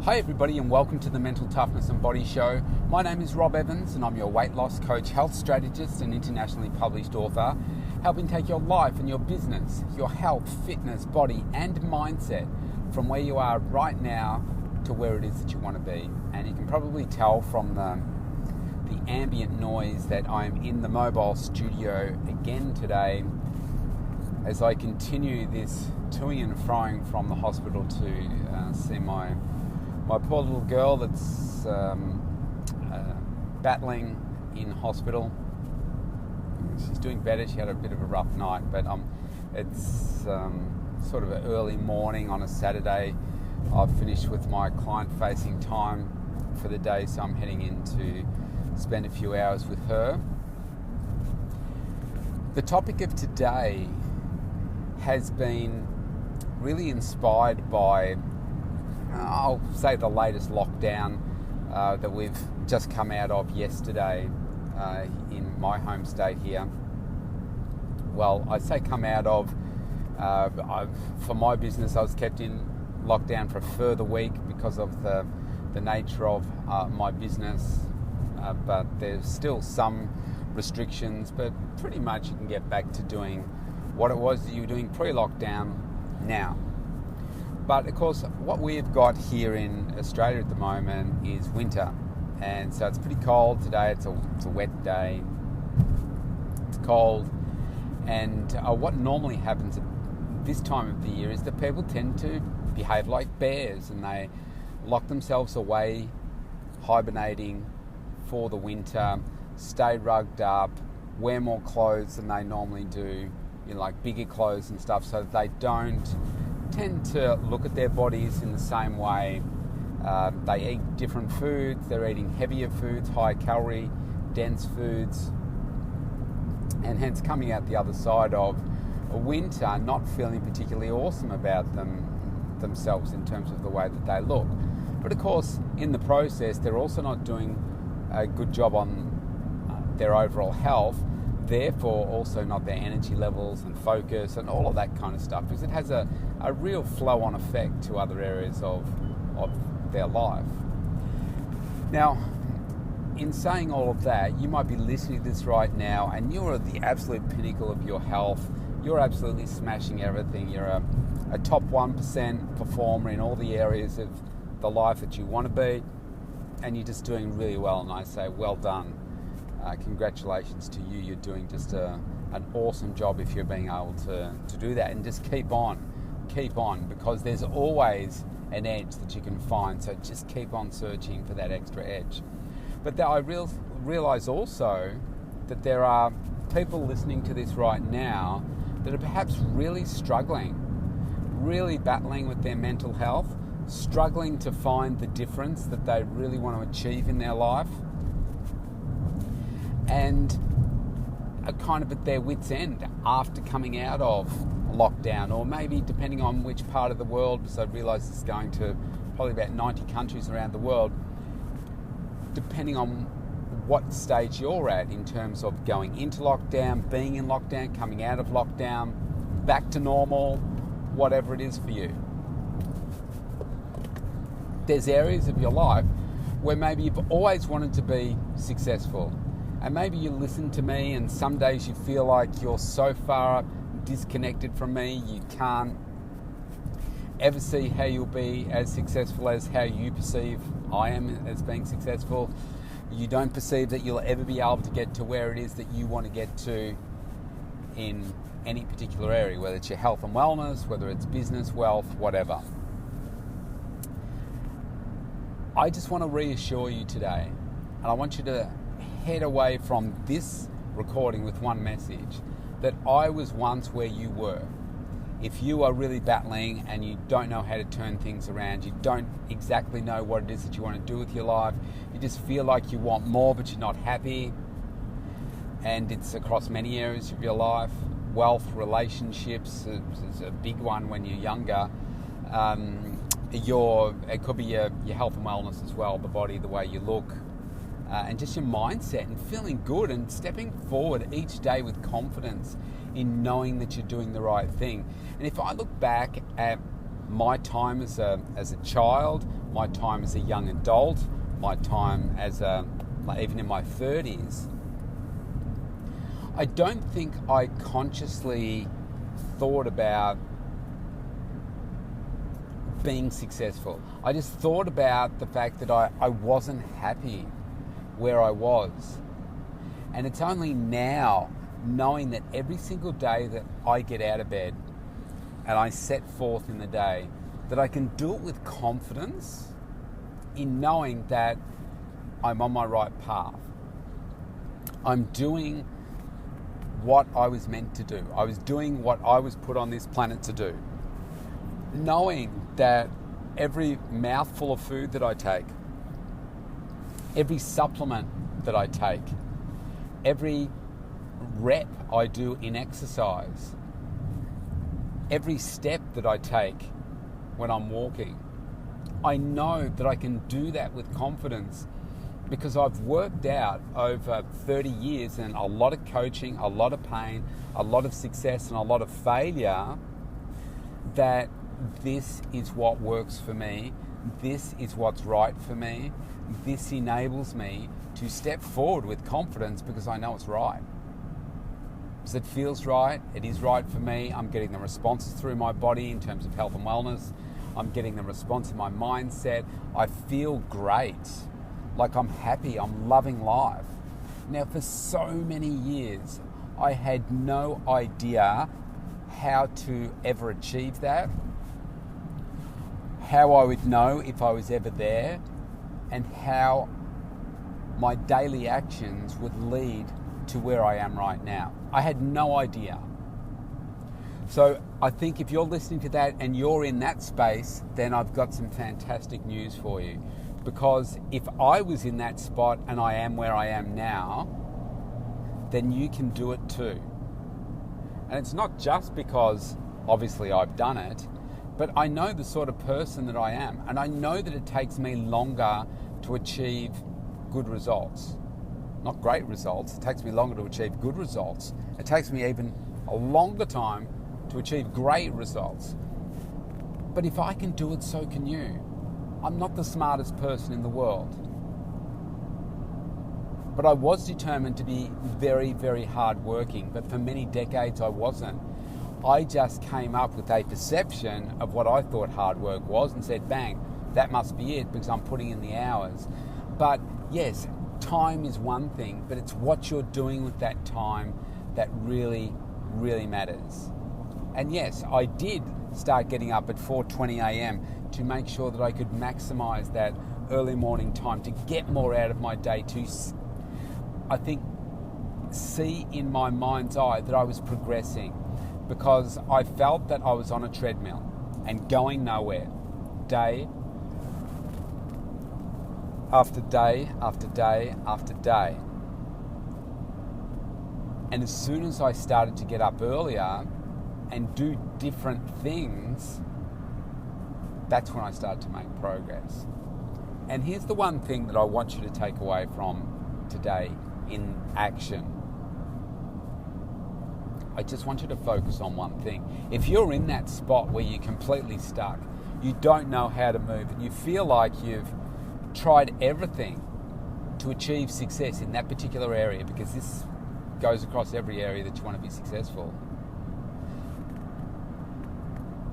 Hi everybody and welcome to the Mental Toughness and Body Show. My name is Rob Evans and I'm your weight loss coach, health strategist and internationally published author, helping take your life and your business, your health, fitness, body and mindset from where you are right now to where it is that you want to be. And you can probably tell from the ambient noise that I'm in the mobile studio again today as I continue this toing and froing from the hospital to see my poor little girl that's battling in hospital. She's doing better. She had a bit of a rough night, but it's sort of an early morning on a Saturday. I've finished with my client-facing time for the day, so I'm heading in to spend a few hours with her. The topic of today has been really inspired by I'll say the latest lockdown that we've just come out of yesterday in my home state here. Well, I say come out of, for my business I was kept in lockdown for a further week because of the nature of my business, but there's still some restrictions, but pretty much you can get back to doing what it was that you were doing pre-lockdown now. But of course, what we've got here in Australia at the moment is winter, and so it's pretty cold today. It's a wet day. It's cold, and what normally happens at this time of the year is that people tend to behave like bears, and they lock themselves away, hibernating for the winter, stay rugged up, wear more clothes than they normally do, like bigger clothes and stuff, so that they don't tend to look at their bodies in the same way. They eat different foods. They're eating heavier foods, high calorie, dense foods, and hence coming out the other side of a winter not feeling particularly awesome about themselves in terms of the way that they look. But of course, in the process, they're also not doing a good job on their overall health, therefore also not their energy levels and focus and all of that kind of stuff, because it has a real flow-on effect to other areas of their life. Now, in saying all of that, you might be listening to this right now and you're at the absolute pinnacle of your health. You're absolutely smashing everything. You're a top 1% performer in all the areas of the life that you want to be, and you're just doing really well, and I say well done. Congratulations to you. You're doing just an awesome job if you're being able to do that, and just keep on, because there's always an edge that you can find, so just keep on searching for that extra edge. But I realize also that there are people listening to this right now that are perhaps really struggling, really battling with their mental health, struggling to find the difference that they really want to achieve in their life, and are kind of at their wits' end after coming out of lockdown, or maybe depending on which part of the world, because I realise it's going to probably about 90 countries around the world, depending on what stage you're at in terms of going into lockdown, being in lockdown, coming out of lockdown, back to normal, whatever it is for you. There's areas of your life where maybe you've always wanted to be successful, and maybe you listen to me and some days you feel like you're so far disconnected from me, you can't ever see how you'll be as successful as how you perceive I am as being successful. You don't perceive that you'll ever be able to get to where it is that you want to get to in any particular area, whether it's your health and wellness, whether it's business, wealth, whatever. I just want to reassure you today, and I want you to head away from this recording with one message, that I was once where you were. If you are really battling and you don't know how to turn things around, you don't exactly know what it is that you want to do with your life, you just feel like you want more but you're not happy, and it's across many areas of your life. Wealth, relationships is a big one when you're younger. It could be your health and wellness as well, the body, the way you look, and just your mindset and feeling good and stepping forward each day with confidence in knowing that you're doing the right thing. And if I look back at my time as a child, my time as a young adult, my time even in my 30s, I don't think I consciously thought about being successful. I just thought about the fact that I wasn't happy where I was. And it's only now, knowing that every single day that I get out of bed and I set forth in the day, that I can do it with confidence in knowing that I'm on my right path. I'm doing what I was meant to do. I was doing what I was put on this planet to do. Knowing that every mouthful of food that I take, every supplement that I take, every rep I do in exercise, every step that I take when I'm walking, I know that I can do that with confidence because I've worked out over 30 years and a lot of coaching, a lot of pain, a lot of success and a lot of failure, that this is what works for me, this is what's right for me, this enables me to step forward with confidence because I know it's right. Because it feels right, it is right for me, I'm getting the responses through my body in terms of health and wellness, I'm getting the response in my mindset, I feel great, like I'm happy, I'm loving life. Now for so many years, I had no idea how to ever achieve that, how I would know if I was ever there, and how my daily actions would lead to where I am right now. I had no idea. So I think if you're listening to that and you're in that space, then I've got some fantastic news for you. Because if I was in that spot and I am where I am now, then you can do it too. And it's not just because obviously I've done it, but I know the sort of person that I am, and I know that it takes me longer to achieve good results. Not great results, it takes me longer to achieve good results. It takes me even a longer time to achieve great results. But if I can do it, so can you. I'm not the smartest person in the world. But I was determined to be very, very hardworking, but for many decades I wasn't. I just came up with a perception of what I thought hard work was and said, bang, that must be it because I'm putting in the hours. But yes, time is one thing, but it's what you're doing with that time that really, really matters. And yes, I did start getting up at 4:20 a.m. to make sure that I could maximize that early morning time to get more out of my day, to, I think, see in my mind's eye that I was progressing, because I felt that I was on a treadmill and going nowhere, day after day after day after day. And as soon as I started to get up earlier and do different things, that's when I started to make progress. And here's the one thing that I want you to take away from today in action. I just want you to focus on one thing. If you're in that spot where you're completely stuck, you don't know how to move, and you feel like you've tried everything to achieve success in that particular area, because this goes across every area that you want to be successful,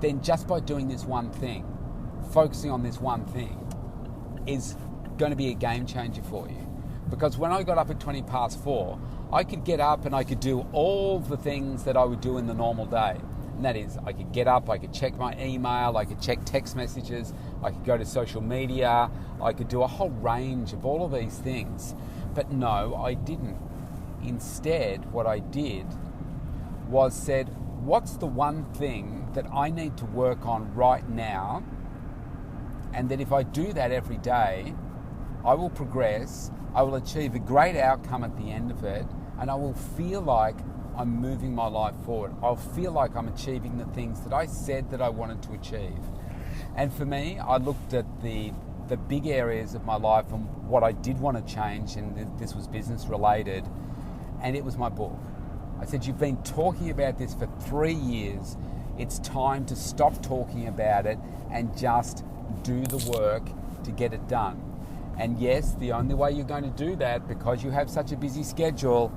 then just by doing this one thing, focusing on this one thing, is going to be a game changer for you. Because when I got up at 20 past 4, I could get up and I could do all the things that I would do in the normal day. And that is, I could get up, I could check my email, I could check text messages, I could go to social media, I could do a whole range of all of these things. But no, I didn't. Instead, what I did was said, what's the one thing that I need to work on right now? And that if I do that every day, I will progress, I will achieve a great outcome at the end of it, and I will feel like I'm moving my life forward. I'll feel like I'm achieving the things that I said that I wanted to achieve. And for me, I looked at the big areas of my life and what I did want to change, and this was business related, and it was my book. I said, you've been talking about this for 3 years. It's time to stop talking about it and just do the work to get it done. And yes, the only way you're going to do that, because you have such a busy schedule,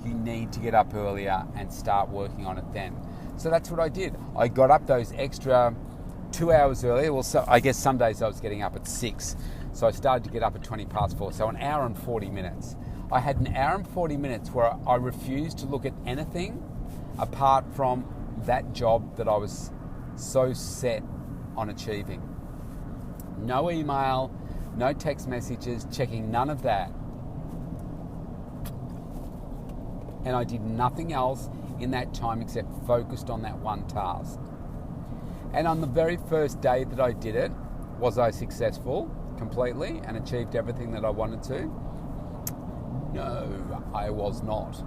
you need to get up earlier and start working on it then. So that's what I did. I got up those extra 2 hours earlier. Well, so I guess some days I was getting up at 6. So I started to get up at 20 past 4. So an hour and 40 minutes. I had an hour and 40 minutes where I refused to look at anything apart from that job that I was so set on achieving. No email, no text messages, checking none of that. And I did nothing else in that time except focused on that one task. And on the very first day that I did it, was I successful completely and achieved everything that I wanted to? No, I was not.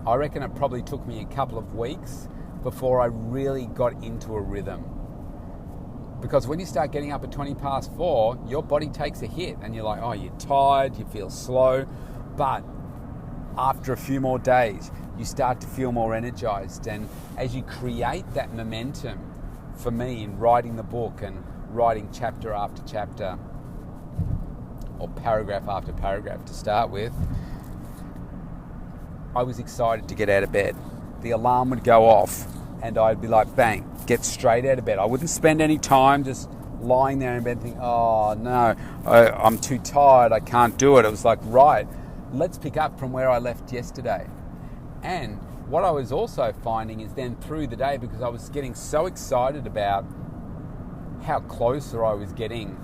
I reckon it probably took me a couple of weeks before I really got into a rhythm. Because when you start getting up at 20 past 4, your body takes a hit and you're like, oh, you're tired, you feel slow. But after a few more days, you start to feel more energized. And as you create that momentum, for me, in writing the book and writing chapter after chapter, or paragraph after paragraph to start with, I was excited to get out of bed. The alarm would go off and I'd be like, bang, get straight out of bed. I wouldn't spend any time just lying there in bed thinking, oh no, I'm too tired, I can't do it. It was like, right, let's pick up from where I left yesterday. And what I was also finding is then through the day, because I was getting so excited about how closer I was getting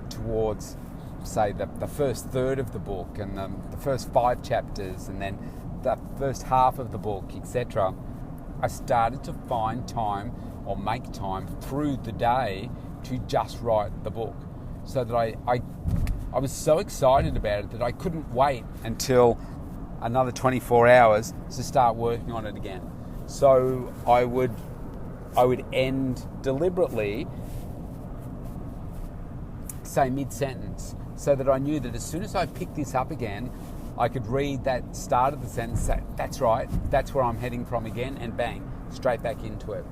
towards, say, the first third of the book and the first 5 chapters and then the first half of the book, etc., I started to find time or make time through the day to just write the book. So that I was so excited about it that I couldn't wait until another 24 hours to start working on it again. So I would end deliberately, say mid-sentence, so that I knew that as soon as I picked this up again, I could read that start of the sentence, say, that's right, that's where I'm heading from again, and bang, straight back into it.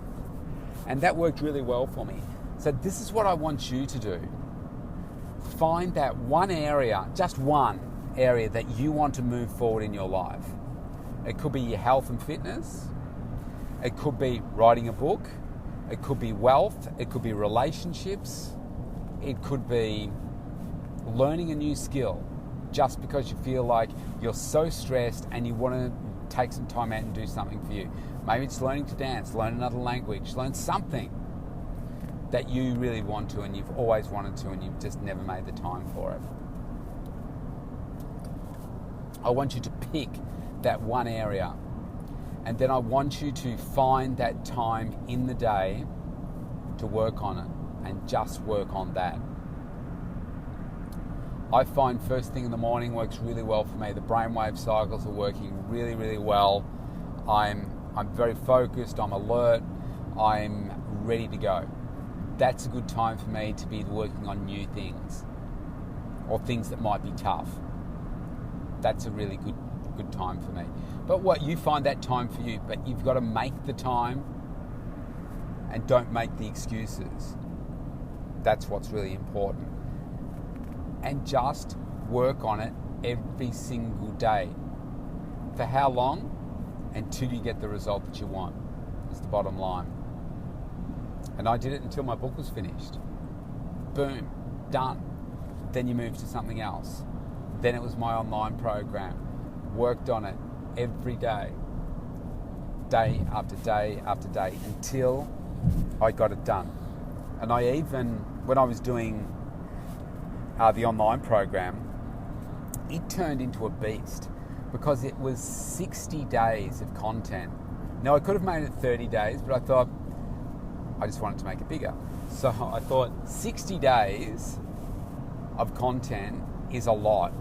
And that worked really well for me. So this is what I want you to do. Find that one area, just one area that you want to move forward in your life. It could be your health and fitness. It could be writing a book. It could be wealth. It could be relationships. It could be learning a new skill just because you feel like you're so stressed and you want to take some time out and do something for you. Maybe it's learning to dance, learn another language, learn something that you really want to and you've always wanted to and you've just never made the time for it. I want you to pick that one area, and then I want you to find that time in the day to work on it and just work on that. I find first thing in the morning works really well for me. The brainwave cycles are working really, really well. I'm very focused, I'm alert, I'm ready to go. That's a good time for me to be working on new things or things that might be tough. That's a really good time for me. But what you find that time for you, but you've got to make the time and don't make the excuses. That's what's really important. And just work on it every single day. For how long? Until you get the result that you want, is the bottom line. And I did it until my book was finished. Boom, done. Then you move to something else. Then it was my online program. Worked on it every day, day after day after day, until I got it done. And I even, when I was doing the online program, it turned into a beast because it was 60 days of content. Now I could have made it 30 days, but I thought I just wanted to make it bigger. So I thought 60 days of content is a lot.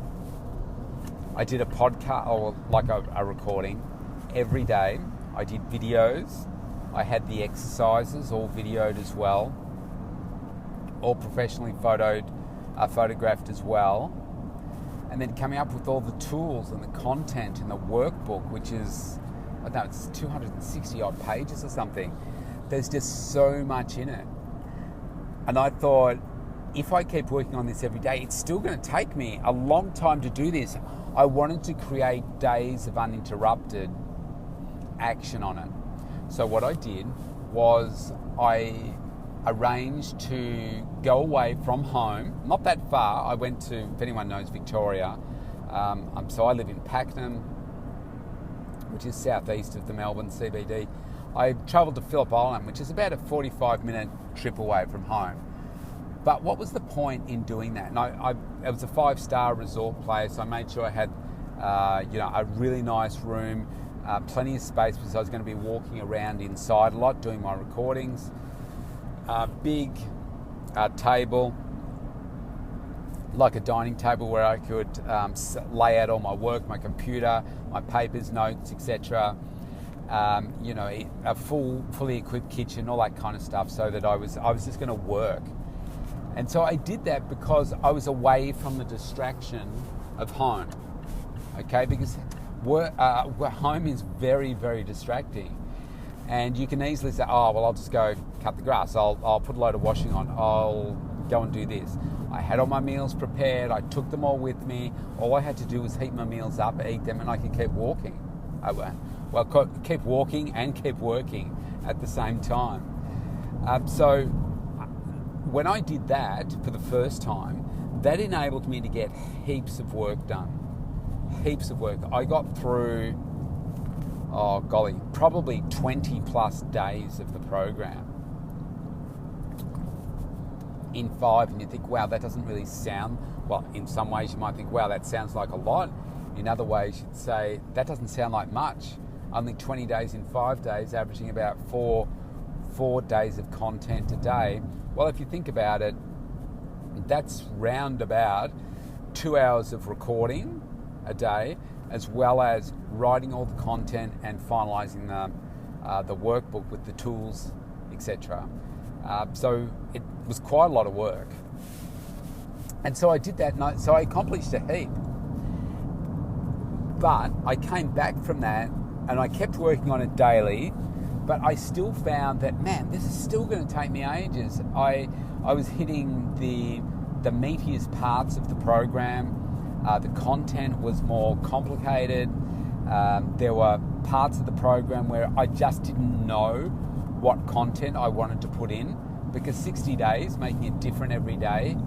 I did a podcast, or like a recording every day. I did videos. I had the exercises all videoed as well, all professionally photographed as well. And then coming up with all the tools and the content and the workbook, which is I don't know, it's 260 odd pages or something. There's just so much in it. And I thought, if I keep working on this every day, it's still going to take me a long time to do this. I wanted to create days of uninterrupted action on it. So what I did was I arranged to go away from home, not that far. I went to, if anyone knows Victoria, so I live in Pakenham, which is southeast of the Melbourne CBD. I travelled to Phillip Island, which is about a 45-minute trip away from home. But what was the point in doing that? And it was a 5-star resort place. I made sure I had, a really nice room, plenty of space because I was going to be walking around inside a lot, doing my recordings. Big table, like a dining table where I could lay out all my work, my computer, my papers, notes, etc. A fully equipped kitchen, all that kind of stuff, so that I was just going to work. And so I did that because I was away from the distraction of home. Okay, because home is very, very distracting. And you can easily say, oh, well, I'll just go cut the grass. I'll put a load of washing on. I'll go and do this. I had all my meals prepared. I took them all with me. All I had to do was heat my meals up, eat them, and I could keep walking. Keep walking and keep working at the same time. So when I did that for the first time, that enabled me to get heaps of work done. Heaps of work. I got through, probably 20 plus days of the program in 5, and you think, wow, that doesn't really sound, well, in some ways you might think, wow, that sounds like a lot. In other ways you'd say, that doesn't sound like much. Only 20 days in 5 days, averaging about four days of content a day. Well, if you think about it, that's round about 2 hours of recording a day, as well as writing all the content and finalising the workbook with the tools, etc. So it was quite a lot of work. And so I did that, and so I accomplished a heap. But I came back from that, and I kept working on it daily, but I still found that, man, this is still going to take me ages. I was hitting the meatiest parts of the program. The content was more complicated. There were parts of the program where I just didn't know what content I wanted to put in, because 60 days, making it different every day,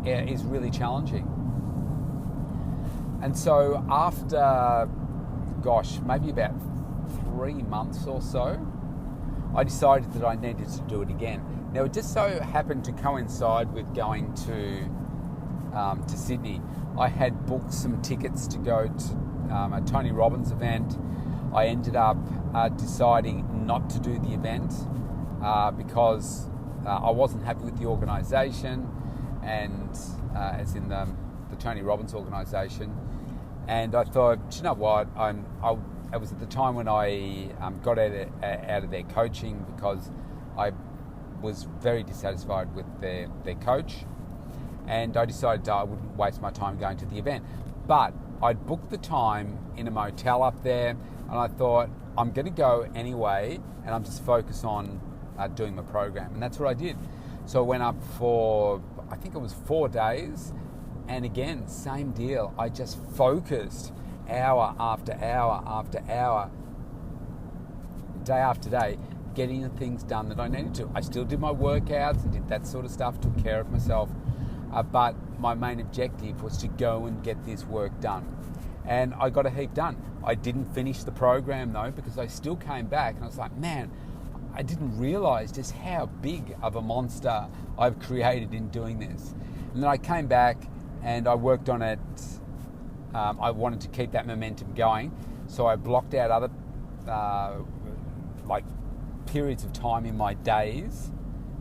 is really challenging. And so after, maybe about 3 months or so, I decided that I needed to do it again. Now, it just so happened to coincide with going to Sydney. I had booked some tickets to go to a Tony Robbins event. I ended up deciding not to do the event because I wasn't happy with the organisation, and as in the Tony Robbins organisation. And I thought, you know what, it was at the time when I got out of their coaching, because I was very dissatisfied with their coach, and I decided I wouldn't waste my time going to the event. But I'd booked the time in a motel up there, and I thought, I'm going to go anyway, and I'm just focused on doing my program. And that's what I did. So I went up for, I think it was 4 days, and again, same deal. I just focused hour after hour after hour, day after day, getting the things done that I needed to. I still did my workouts and did that sort of stuff, took care of myself, but my main objective was to go and get this work done. And I got a heap done. I didn't finish the program though, because I still came back and I was like, man, I didn't realise just how big of a monster I've created in doing this. And then I came back and I worked on it. I wanted to keep that momentum going, so I blocked out other periods of time in my days,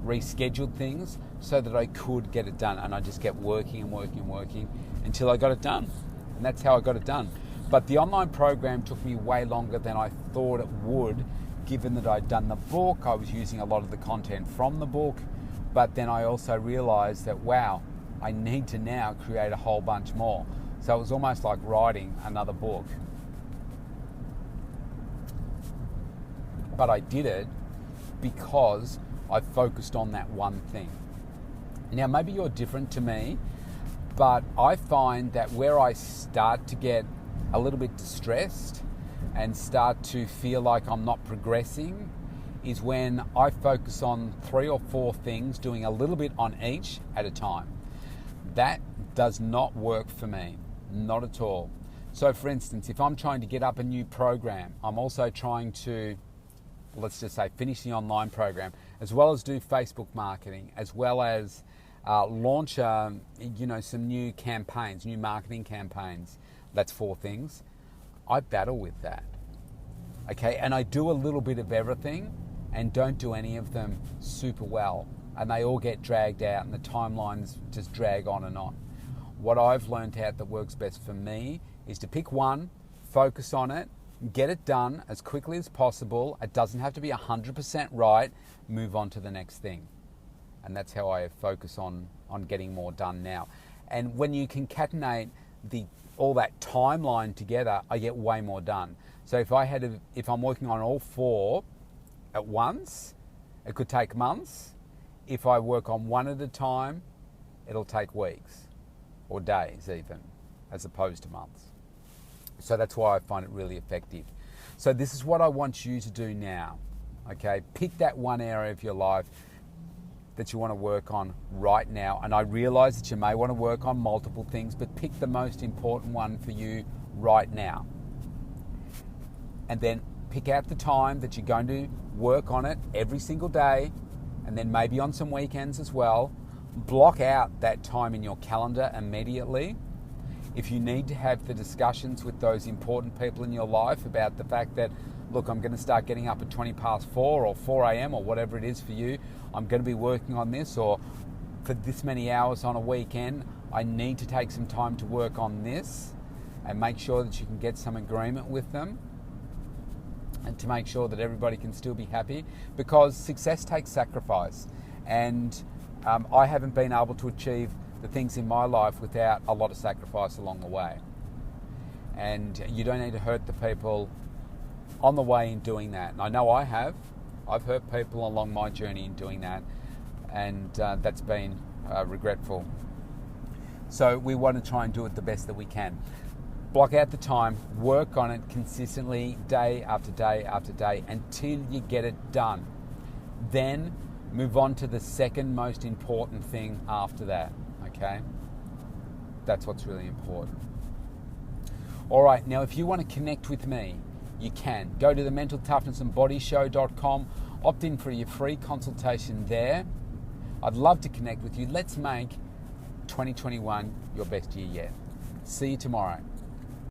rescheduled things so that I could get it done, and I just kept working and working and working until I got it done. And that's how I got it done. But the online program took me way longer than I thought it would, given that I'd done the book. I was using a lot of the content from the book, but then I also realised that, wow, I need to now create a whole bunch more. So it was almost like writing another book. but I did it because I focused on that one thing. Now, maybe you're different to me, but I find that where I start to get a little bit distressed and start to feel like I'm not progressing is when I focus on 3 or 4 things, doing a little bit on each at a time. That does not work for me, not at all. So for instance, if I'm trying to get up a new program, I'm also trying to, let's just say, finish the online program, as well as do Facebook marketing, as well as launch some new campaigns, new marketing campaigns. That's 4 things. I battle with that. Okay, and I do a little bit of everything and don't do any of them super well. And they all get dragged out and the timelines just drag on and on. What I've learned out that works best for me is to pick one, focus on it, get it done as quickly as possible. It doesn't have to be 100% right. Move on to the next thing. And that's how I focus on getting more done now. And when you concatenate all that timeline together, I get way more done. So if I'm working on all 4 at once, it could take months. If I work on one at a time, it'll take weeks or days even, as opposed to months. So that's why I find it really effective. So this is what I want you to do now. Okay, pick that one area of your life that you want to work on right now. And I realize that you may want to work on multiple things, but pick the most important one for you right now. And then pick out the time that you're going to work on it every single day, and then maybe on some weekends as well. Block out that time in your calendar immediately. If you need to have the discussions with those important people in your life about the fact that, look, I'm going to start getting up at 20 past 4 or 4 a.m. or whatever it is for you. I'm going to be working on this, or for this many hours on a weekend, I need to take some time to work on this, and make sure that you can get some agreement with them and to make sure that everybody can still be happy, because success takes sacrifice. And I haven't been able to achieve the things in my life without a lot of sacrifice along the way. And you don't need to hurt the people on the way in doing that. And I know I have. I've hurt people along my journey in doing that, and that's been regretful. So we want to try and do it the best that we can. Block out the time, work on it consistently, day after day after day, until you get it done. Then move on to the second most important thing after that, okay? That's what's really important. All right, now if you want to connect with me, you can. Go to the mentaltoughnessandbodyshow.com, opt in for your free consultation there. I'd love to connect with you. Let's make 2021 your best year yet. See you tomorrow.